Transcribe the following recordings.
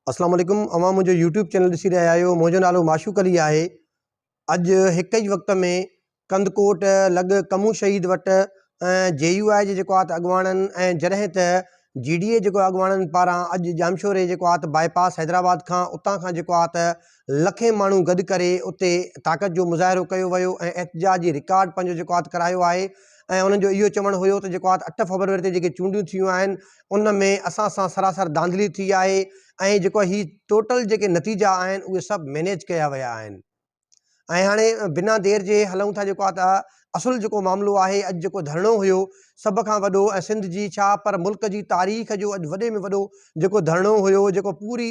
अस्सलाम वालेकुम। अवां मुझे यूट्यूब चैनल ॾिसी रहिया आहियो। मुंहिंजो नालो माशूक अली आहे। अॼु हिक ई वक़्त में कंदकोट लॻ कमू शहीद वटि JUI जे जेको आहे अॻुवाणनि ऐं जॾहिं त GDA जेको अॻुवाणनि पारां अॼु जामशोरे जेको आहे बाईपास हैदराबाद खां उतां खां जेको आहे त लखे माण्हू गॾु करे उते ताक़त जो मुज़ाहिरो कयो वियो ऐं एहतजाजी रिकॉर्ड पंहिंजो जेको आहे करायो आहे। ऐं उन्हनि जो इहो चवणु हुयो त जेको आहे 8 फरवरी ते जेके चूंडियूं थियूं आहिनि उन में असां सां सरासर धांधली थी आहे ऐं जेको ही टोटल जेके नतीजा आहिनि उहे सभु मैनेज कया विया आहिनि। ऐं हाणे बिना देर जे हलूं था जेको आहे त असुल जेको मामिलो आहे। अॼु जेको धरणो हुयो सभ खां वॾो ऐं सिंध जी छा पर मुल्क जी तारीख़ जो अॼु वॾे में वॾो जेको धरणो हुयो, जेको पूरी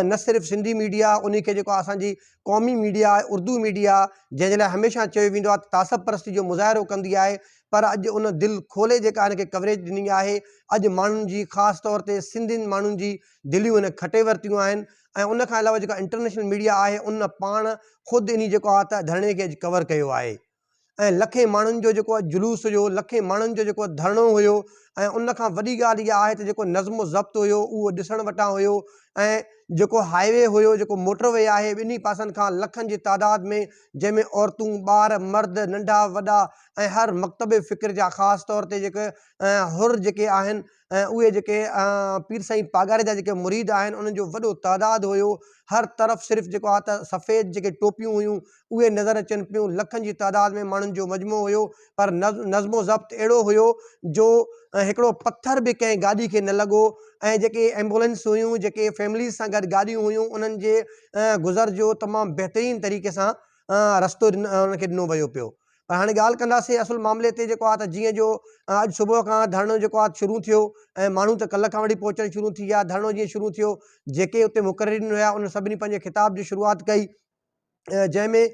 न सिर्फ़ु सिंधी मीडिया उन खे जेको असांजी क़ौमी मीडिया उर्दू मीडिया जंहिंजे लाइ हमेशह चयो वेंदो आहे तासब परस्ती जो मुज़ाहिरो कंदी आहे, पर अॼु उन दिलि खोले जेका हिन खे कवरेज ॾिनी आहे। अॼु माण्हुनि जी ख़ासि तौर ते सिंधियुनि माण्हुनि जी दिलियूं हिन खटे वरितियूं आहिनि ऐं उन खां अलावा जेका इंटरनेशनल मीडिया आहे उन पाण ख़ुदि इन जेको आहे त धरणे खे अॼु कवर कयो आहे। ऐं लखे माण्हुनि जो जेको जुलूस हुयो, लखे माण्हुनि जो जेको धरणो हुयो ऐं उन खां वॾी ॻाल्हि इहा आहे त जेको नज़्म ज़ब्त हुयो उहो ॾिसण वटां हुयो। ऐं जेको हाईवे हुयो, जेको मोटरवे आहे, ॿिन्ही पासनि खां लखनि जी तादाद में जंहिंमें औरतूं ॿार मर्द नंढा वॾा ऐं हर मकतबे फ़िक्र जा ख़ासि तौर ते जेके हुर जेके आहिनि ऐं उहे जेके पीर साईं पागारे जा जेके मुरीद आहिनि उन्हनि जो वॾो तइदादु हुयो। हर तरफ़ सिर्फ़ु जेको आहे त सफ़ेद जेके टोपियूं हुयूं उहे नज़र अचनि पियूं। लखनि जी तादाद में माण्हुनि जो मजमो हुयो, पर नज़्मो ज़ब्त अहिड़ो हुयो जो हिकिड़ो पत्थर बि कंहिं गाॾी खे न लॻो। ऐं जेके एम्बुलेंस हुयूं, जेके फैमिलीज़ सां गॾु गाॾियूं हुयूं, उन्हनि जे गुज़र जो तमामु बहितरीनु तरीक़े सां रस्तो उनखे ॾिनो वियो पियो। पर हाणे ॻाल्हि कंदासीं असुल मामले ते जेको आहे त जीअं जो अॼु सुबुह खां धरणो जेको आहे शुरू थियो ऐं माण्हू त कल्ह खां वठी पहुचणु शुरू थी विया। धरणो जीअं शुरू थियो जेके उते मुक़ररीन हुया उन सभिनी पंहिंजे ख़िताब जी शुरूआति कई, जंहिंमें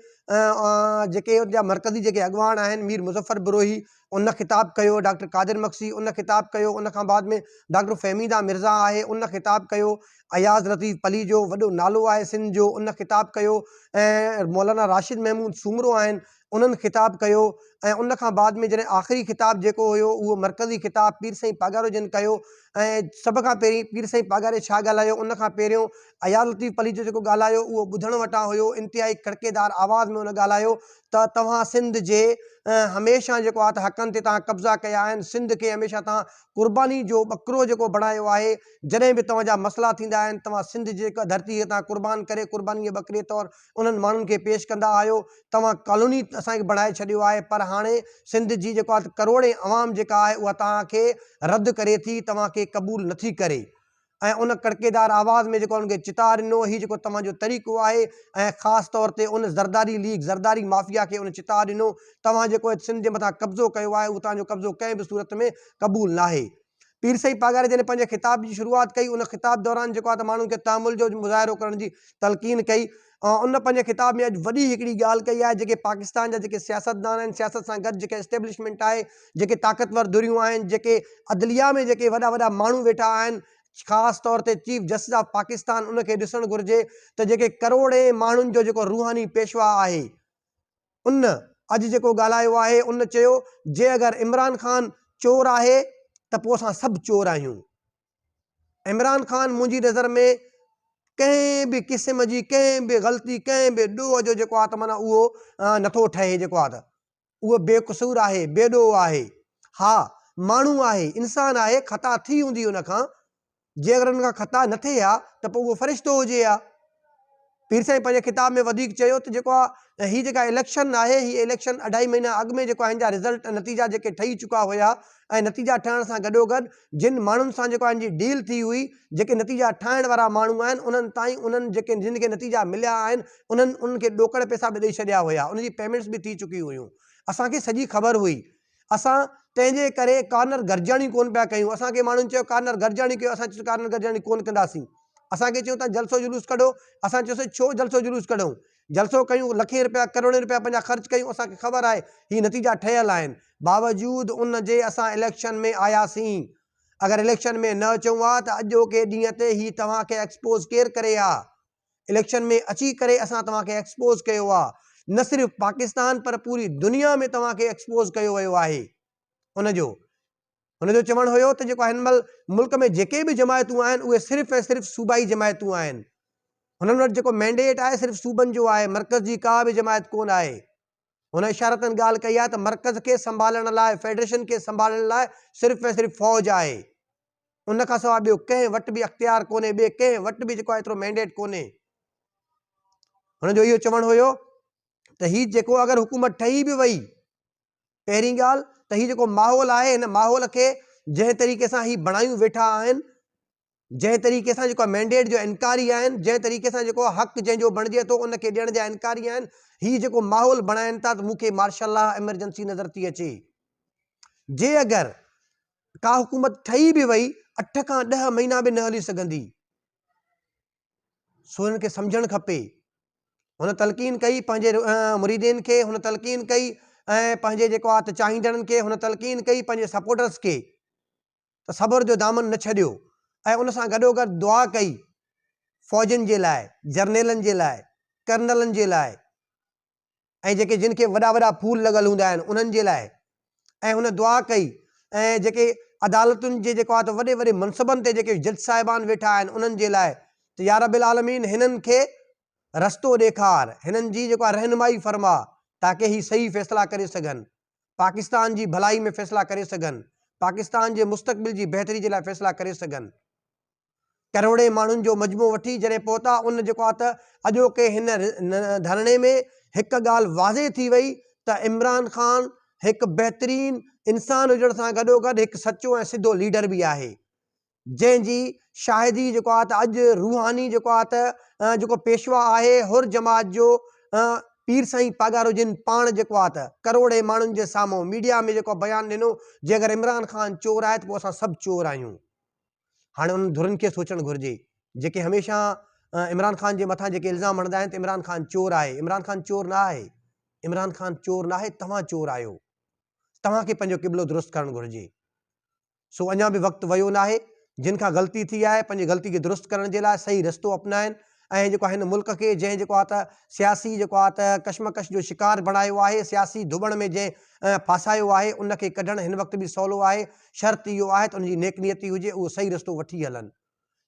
जेके उनजा मरकज़ी जेके अॻुवान आहिनि मीर मुज़फ़र बिरोही उन ख़िताब कयो, डॉक्टर कादिर मक्सी उन ख़िताब कयो, उन खां बाद में डॉक्टर फ़हमीदा मिर्ज़ा आहे उन ख़िताब कयो, अयाज़ लतीफ़ पली जो वॾो नालो आहे सिंध जो उन ख़िताब कयो, ऐं मौलाना राशिद महमूद सूमरो आहिनि उन्हनि ख़िताब कयो। ऐं उन खां बाद में जॾहिं आख़िरी ख़िताब जेको हुयो उहो मरकज़ी ख़िताब पीर साईं पागारो जिन कयो। ऐं सभ खां पहिरीं पीर साईं पागारे छा ॻाल्हायो, उन खां पहिरियों अयाज़ लतीफ़ पली जो जेको ॻाल्हायो उहो ॿुधण वटां हुयो। इंतिहाई कड़केदार आवाज़ में उन ॻाल्हायो त तव्हां सिंध जे हमेशह जेको आहे त हक़नि ते तव्हां कब्ज़ा कया आहिनि, सिंध खे हमेशह तव्हां क़ुर्बानी जो ॿकरो जेको बणायो आहे। जॾहिं बि तव्हांजा मसइला थींदा आहिनि तव्हां सिंध जे धरती खे तव्हां क़ुर्बान करे क़ुर्बानी ॿकरे तौरु उन्हनि माण्हुनि खे पेश कंदा आहियो। तव्हां कॉलोनी असांखे बणाए छॾियो आहे, पर हाणे सिंध जी जेको आहे करोड़े अवाम जेका आहे उहा तव्हांखे रद्द करे थी, तव्हांखे क़बूल नथी करे। ऐं उन कड़केदार आवाज़ में जेको उनखे चिता ॾिनो, हीउ जेको तव्हांजो तरीक़ो आहे ऐं ख़ासि तौर ते उन ज़रदारी लीग ज़रदारी माफ़िया खे उन चिता ॾिनो। तव्हां जेको सिंध जे मथां कब्ज़ो कयो आहे उहो तव्हांजो कब्ज़ो कंहिं बि सूरत में क़बूल नाहे। पीर साईं पागारे जॾहिं पंहिंजे ख़िताब जी शुरूआति कई उन ख़िताब दौरान जेको आहे त माण्हुनि खे तहमुल जो मुज़ाहिरो करण जी तलक़ीन कई। उन पंहिंजे ख़िताब में अॼु वॾी हिकिड़ी ॻाल्हि कई आहे, जेके पाकिस्तान जा जेके सियासतदान आहिनि, सियासत सां गॾु जेके एस्टेब्लिशमेंट आहे, जेके ताक़तवर धुरियूं आहिनि, जेके अदलिया में जेके वॾा वॾा माण्हू वेठा आहिनि, ख़ासि तौर ते चीफ जस्टिस ऑफ पाकिस्तान, उनखे ॾिसणु घुरिजे त जेके करोड़े माण्हुनि जो जेको रूहानी पेशवा आहे उन अॼु जेको ॻाल्हायो आहे। उन चयो जे अगरि इमरान ख़ान चोर आहे त पोइ असां सभु चोर आहियूं। इमरान ख़ान मुंहिंजी नज़र में कंहिं बि क़िस्म जी कंहिं बि ग़लती कंहिं बि ॾोह जो जेको आहे त माना उहो नथो ठहे, जेको आहे त उहो बेक़सूर आहे, बेॾोह आहे। हा माण्हू आहे, इंसान आहे, ख़ता थी हूंदी उनखां, जे अगरि उनखां ख़ता न थिए हा त पोइ उहो फ़रिश्तो हुजे हा। पीर साईं पंहिंजे ख़िताब में वधीक चयो त जेको आहे हीअ जेका इलेक्शन आहे, हीअ इलेक्शन 2.5 महीना अॻु में जेको आहे हिन जा रिज़ल्ट नतीजा जेके ठही चुका हुया ऐं नतीजा ठहण सां गॾोगॾु जिन माण्हुनि सां जेको आहे हिन जी डील थी हुई, जेके नतीजा ठाहिण वारा माण्हू आहिनि उन्हनि ताईं उन्हनि जेके जिन खे नतीजा मिलिया आहिनि उन्हनि खे ॾोकड़ पैसा बि ॾेई छॾिया हुया, उनजी पेमेंट्स बि थी चुकी हुयूं। असांखे सॼी ख़बर हुई, असां तंहिंजे करे कार्नर गरजाणी कोन पिया कयूं। असांखे माण्हुनि चयो कार्नर गरजाणी कयो, असां चयो कार्नर गरजाणी कोन कंदासीं। असांखे चयो था जलसो जुलूस कढो, असां चयोसीं छो जलसो जुलूस कढूं, जलसो कयूं, लखे रुपया करोड़े रुपया पंहिंजा ख़र्च कयूं, असांखे ख़बर आहे हीअ नतीजा ठहियल आहिनि। बावजूद उन जे असां इलेक्शन में आयासीं। अगरि इलेक्शन में न अचूं हा त अॼोके ॾींहं ते ही तव्हांखे एक्सपोज़ केरु करे हा। इलेक्शन में अची करे असां तव्हांखे एक्सपोज़ कयो आहे। न सिर्फ़ु पाकिस्तान पर पूरी दुनिया में तव्हांखे एक्सपोज़ कयो वियो आहे उनजो। हुनजो चवणु हुयो त जेको हिन महिल मुल्क में जेके बि जमायतूं आहिनि उहे सिर्फ़ु ऐं सिर्फ़ु सूबाई जमायतूं आहिनि। हुननि वटि जेको मैंडेट आहे सिर्फ़ु सूबनि जो आहे, मर्कज़ जी का बि जमायत कोन आहे। हुन इशारतनि ॻाल्हि कई आहे त मर्कज़ खे संभालण लाइ, फेडरेशन खे संभालण लाइ सिर्फ़ु ऐं सिर्फ़ु फ़ौज आहे। उन खां सवाइ ॿियो कंहिं वटि बि अख़्तियार कोन्हे, ॿिए कंहिं वटि बि जेको आहे एतिरो मैंडेट कोन्हे। हुनजो इहो चवणु हुयो त हीउ जेको अगरि हुकूमत ठही बि वई, पहिरीं ॻाल्हि त हीउ जेको माहौल आहे, हिन माहौल खे जंहिं तरीक़े सां हीउ बणायूं वेठा आहिनि, जंहिं तरीक़े सां जेको मैंडेट जो इनकारी आहिनि, जंहिं तरीक़े सां जेको हक़ जंहिंजो बणिजे थो उन खे ॾियण जा इनकारी आहिनि, हीउ जेको माहौल बणाइनि था त मूंखे मार्शल लॉ एमरजेंसी नज़र थी अचे। जे अगरि का हुकूमत ठही बि वई 8 खां 10 महीना बि न हली सघंदी। सो हिननि खे सम्झणु खपे। हुन तलक़ीन कई पंहिंजे मुरीदीन खे, हुन तलक़ीन कई ऐं पंहिंजे जेको आहे त चाहींदड़नि खे, हुन तलक़ीन कई पंहिंजे सपोर्टर्स खे त सब्र जो दामन न छॾियो ऐं उन सां गॾोगॾु दुआ कई फ़ौजियुनि जे लाइ, जर्नलनि जे लाइ, कर्नलनि जे लाइ ऐं जेके जिन खे वॾा वॾा फूल लॻल हूंदा आहिनि उन्हनि जे लाइ। ऐं हुन दुआ कई ऐं जेके अदालतुनि जे जेको आहे त वॾे वॾे मनसबनि ते जेके जज साहिबान वेठा आहिनि उन्हनि जे लाइ त या रब्बिल आलमीन हिननि खे रस्तो ॾेखार, हिननि जी जेको आहे रहनुमाई फरमा ताकी ही सही फ़ैसिला करे सघनि, पाकिस्तान जी भलाई में फ़ैसिला करे सघनि, पाकिस्तान जे मुस्तक़बिल जी बहितरी जे लाइ फ़ैसिला करे सघनि। करोड़े माण्हुनि जो मजमो वठी जॾहिं पहुता, उन जेको आहे त अॼोके हिन धरणे में हिकु ॻाल्हि वाज़े थी वई त इमरान ख़ान हिकु बहितरीन इंसान हुजण सां गॾोगॾु हिकु सचो ऐं सिधो लीडर बि आहे, जंहिंजी शाहिदी जेको आहे त अॼु रूहानी जेको आहे त जेको पेशवा आहे हुर जमात जो पीर साईं पागारुद्दीन पाण जेको आहे त करोड़े माण्हुनि जे साम्हूं मीडिया में जेको बयानु ॾिनो, जे अगरि इमरान ख़ान चोर आहे त पोइ असां सभु चोर आहियूं। हाणे उन्हनि धुरनि खे सोचणु घुरिजे जेके हमेशह इमरान ख़ान जे मथां जेके इल्ज़ाम हणंदा आहिनि त इमरान ख़ान चोर आहे। इमरान ख़ान चोर न आहे, इमरान ख़ान चोर न आहे, तव्हां चोर आहियो। तव्हांखे पंहिंजो क़िबलो दुरुस्त करणु घुरिजे। सो अञा बि वक़्तु वियो न आहे। जिन खां ग़लती थी आहे पंहिंजी ग़लती खे दुरुस्त करण जे लाइ सही रस्तो अपनाइनि ऐं जेको हिन मुल्क खे जंहिं जेको आहे त सियासी जेको आहे त कशमकश जो शिकार बणायो आहे, सियासी धुबण में जंहिं फासायो आहे, उन खे कढणु हिन वक़्तु बि सवलो आहे। शर्त इहो आहे त उनजी नेक नियती हुजे, उहो सही रस्तो वठी हलनि।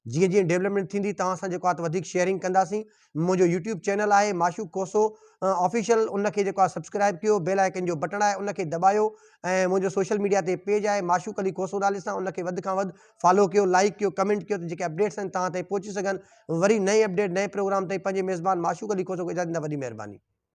जीअं जीअं डेवलपमेंट थींदी तव्हां सां जेको आहे त वधीक शेयरिंग कंदासीं। मुंहिंजो यूट्यूब चैनल आहे माशूक कोसो ऑफिशियल, उन खे जेको आहे सब्सक्राइब कयो, बेल आइकन जो बटण आहे उन खे दॿायो ऐं मुंहिंजो सोशल मीडिया ते पेज आहे माशूक अली कोसो नाले सां, उन खे वधि खां वधि फॉलो कयो, लाइक कयो, कमेंट कयो त जेके अपडेट्स आहिनि तव्हां ताईं पहुची सघनि। वरी नए अपडेट नए प्रोग्राम ताईं पंहिंजे मेज़बान माशूक अली कोसो खे इजाज़त ॾींदा। वॾी महिरबानी।